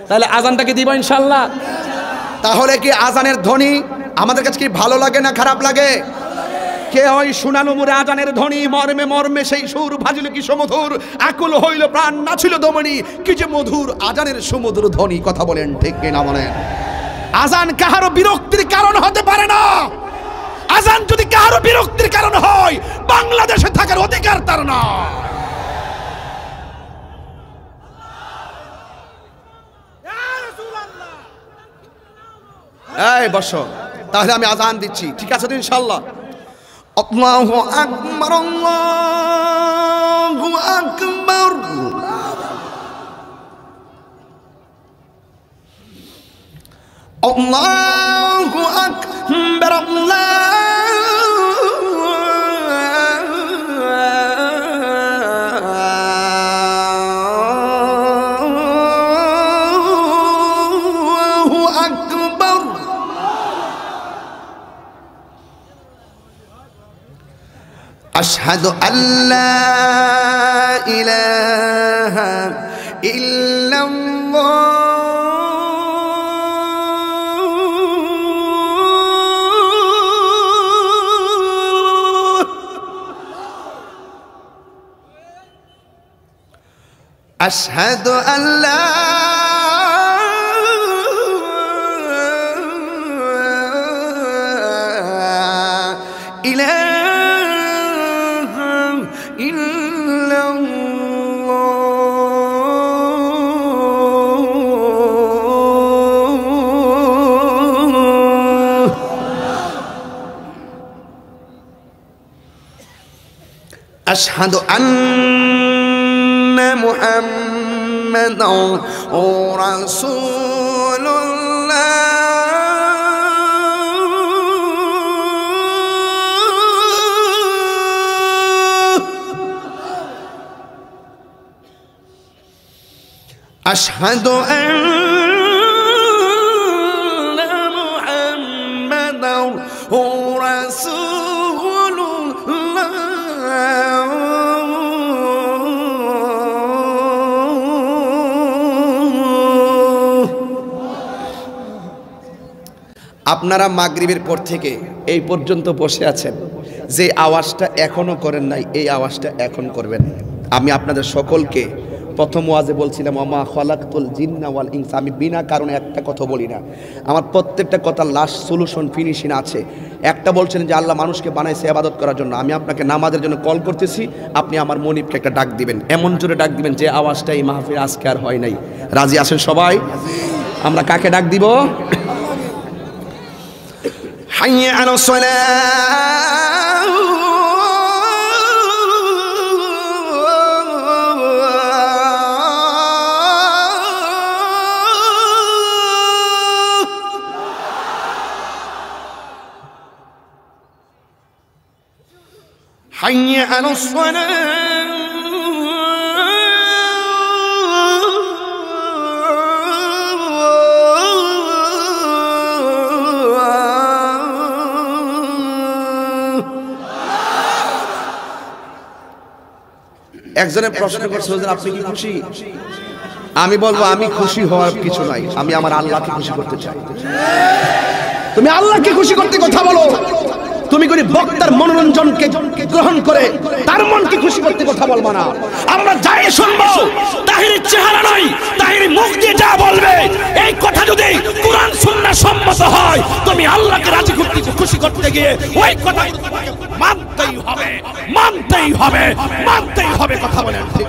তাহলে আজানটাকে দিব ইনশাআল্লাহ। তাহলে কি আজানের ধ্বনি আমাদের কাছে কি ভালো লাগে না খারাপ লাগে? কে ওই শোনানো মুরে আজানের ধ্বনি মর্মে মর্মে সেই সুর ভাজিল কি সমধুর, আকুল হইল প্রাণ নাছিল দমনি, কি যে মধুর আজানের সমুদ্র ধ্বনি। কথা বলেন ঠিক কিনা বলেন? আজান কাহারো বিরক্তির কারণ হতে পারে না। আজান যদি কাহারো বিরক্তির কারণ হয়, বাংলাদেশে থাকার অধিকার তার না। এই বসো, তাহলে আমি আজান দিচ্ছি, ঠিক আছে তো ইনশাআল্লাহ? আল্লাহু আকবার, আল্লাহু আকবার। আল্লাহু আকবার, আল্লাহু আকবার। আশহাদু আল্লা ইলাহা ইল্লাল্লাহ, আশহাদু আল্লা ইলাহা ইল্লাল্লাহ। আশহাদু আন্না মুহাম্মাদান রাসূলুল্লাহ, আশহাদু আন্না মুহাম্মাদান রাসূলুল্লাহ। আপনারা মাগরিবের পর থেকে এই পর্যন্ত বসে আছেন, যে আওয়াজটা এখনো করেন নাই এই আওয়াজটা এখন করবেন। আমি আপনাদের সকলকে প্রথম ওয়াজে বলছিলাম ওমা খলাকতুল জিন্না ওয়াল ইনসা, আমি বিনা কারণে একটা কথা বলি না, আমার প্রত্যেকটা কথা লাস্ট সলিউশন ফিনিশিং আছে। একটা বলছেন যে আল্লাহ মানুষকে বানাইছে ইবাদত করার জন্য, আমি আপনাকে নামাজের জন্য কল করতেছি, আপনি আমার মনিবকে একটা ডাক দিবেন, এমন জোরে ডাক দিবেন যে আওয়াজটা এই মাহফিল আজকে আর হয় নাই। রাজি আছেন সবাই? আমরা কাকে ডাক দিব? হাইয়া আলাস সালাহ, حي على الصلاة একজনের প্রশ্ন করছে হুজুর আপনি কি খুশি? আমি বলবো আমি খুশি হওয়ার কিছু নাই, আমি আমার আল্লাহকে খুশি করতে চাই। তুমি আল্লাহকে খুশি করতে কথা বলো, তুমি করে বক্তার মনোরঞ্জনকে গ্রহণ করে তার মনকে খুশি করতে কথা বলবা না। আমরা যাই শুনবো তাহিরের চেহারা নাই, তাহিরের মুখ দিয়ে যা বলবে এই কথা যদি কোরআন সুন্নাহ সম্মত হয়, তুমি আল্লাহকে রাজি করতে খুশি করতে গিয়ে ওই কথা মানতেই হবে, মানতেই হবে, মানতেই হবে। কথা বলেন ঠিক?